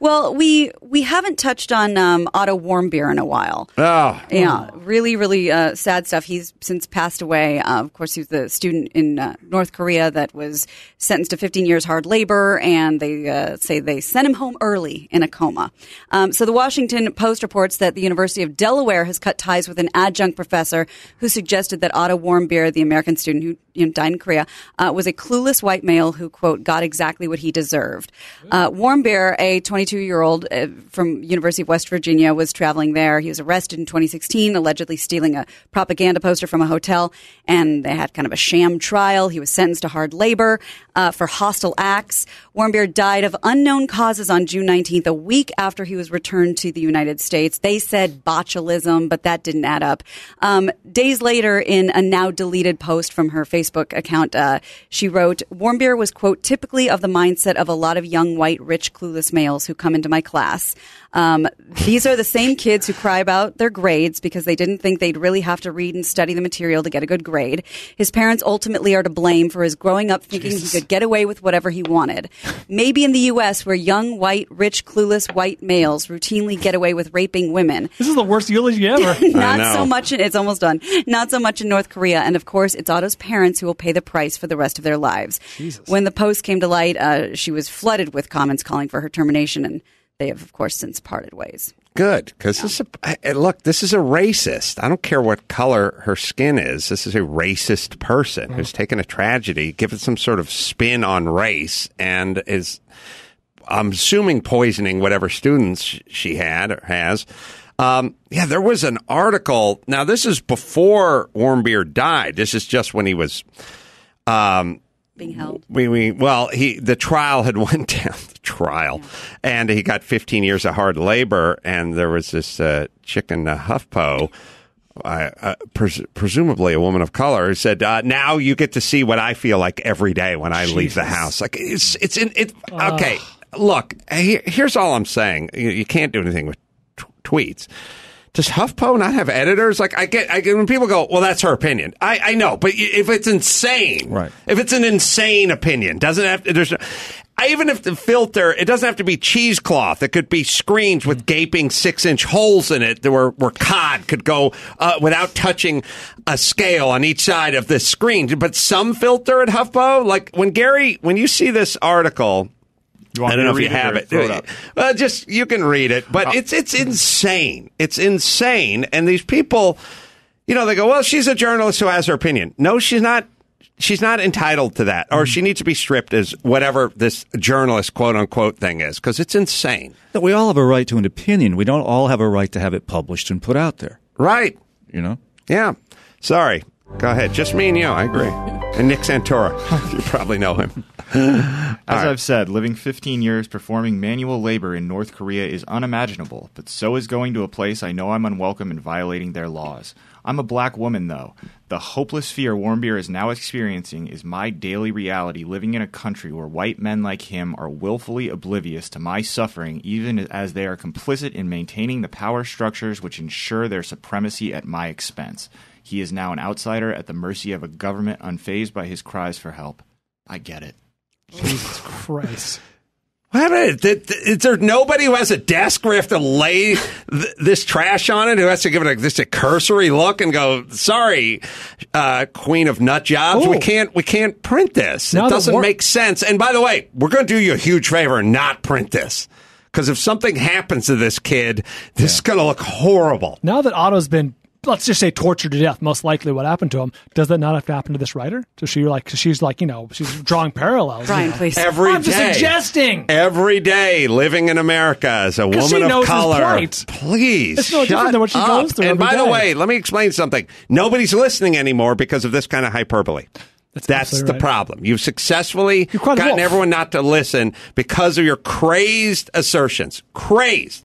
Well, we haven't touched on Otto Warmbier in a while. Oh. Yeah, really, really sad stuff. He's since passed away. Of course, he was the student in North Korea that was sentenced to 15 years hard labor, and they say they sent him home early in a coma. So the Washington Post reports that the University of Delaware has cut ties with an adjunct professor who suggested that Otto Warmbier, the American student who died in Korea, was a clueless white male who, quote, got exactly what he deserved. Warmbier, a 22-year-old from University of West Virginia, was traveling there. He was arrested in 2016, allegedly stealing a propaganda poster from a hotel, and they had kind of a sham trial. He was sentenced to hard labor for hostile acts. Warmbier died of unknown causes on June 19th, a week after he was returned to the United States. They said botulism, but that didn't add up. Days later, in a now deleted post from her Facebook account, she wrote, Warmbier was, quote, typically of the mindset of a lot of young, white, rich, clueless males who come into my class. These are the same kids who cry about their grades because they didn't think they'd really have to read and study the material to get a good grade. His parents ultimately are to blame for his growing up thinking he could get away with whatever he wanted. Maybe in the U.S., where young, white, rich, clueless white males routinely get away with raping women. This is the worst eulogy ever. Not so much it's almost done. Not so much in North Korea. And of course, it's Otto's parents who will pay the price for the rest of their lives. Jesus. When the post came to light, she was flooded with comments calling for her termination, and they have, of course, since parted ways. Good, because look, this is a racist. I don't care what color her skin is. This is a racist person who's taken a tragedy, given some sort of spin on race, and is, I'm assuming, poisoning whatever students she had or has. There was an article. Now, this is before Warmbier died. This is just when he was being held. The trial had went down. And he got 15 years of hard labor. And there was this chick in HuffPo, presumably a woman of color, who said, "Now you get to see what I feel like every day when I leave the house." Like okay. Look, here's all I'm saying. You can't do anything with tweets. Does HuffPo not have editors? Like I get when people go, well, that's her opinion. I know, but if it's insane, right? If it's an insane opinion, doesn't have to. Even if the filter, it doesn't have to be cheesecloth. It could be screens with gaping 6-inch holes in it where cod could go without touching a scale on each side of the screen. But some filter at HuffPo, like when you see this article. I don't know if you have it. Just you can read it, but it's insane. It's insane. And these people, they go, well, she's a journalist who has her opinion. No, she's not. She's not entitled to that, or she needs to be stripped as whatever this journalist quote unquote thing is, because it's insane. That we all have a right to an opinion. We don't all have a right to have it published and put out there. Right. Yeah. Sorry. Go ahead. Just me and you. I agree. And Nick Santora. You probably know him. As I've said, living 15 years performing manual labor in North Korea is unimaginable, but so is going to a place I know I'm unwelcome and violating their laws. I'm a black woman, though. The hopeless fear Warmbier is now experiencing is my daily reality living in a country where white men like him are willfully oblivious to my suffering, even as they are complicit in maintaining the power structures which ensure their supremacy at my expense. He is now an outsider at the mercy of a government unfazed by his cries for help. I get it. Jesus Christ. What happened? Is there nobody who has a desk where you have to lay this trash on it, who has to give it just a cursory look and go, sorry, queen of nut jobs, we can't print this. It doesn't make sense. And by the way, we're going to do you a huge favor and not print this. Because if something happens to this kid, this is going to look horrible. Now that Otto's been, let's just say, tortured to death, most likely what happened to him, does that not have to happen to this writer? So she's drawing parallels. Brian, please. I'm just suggesting. Every day living in America as a woman of color. Please. It's no different than what she goes through. And by the way, let me explain something. Nobody's listening anymore because of this kind of hyperbole. That's the problem. You've successfully gotten everyone not to listen because of your crazed assertions. Crazed.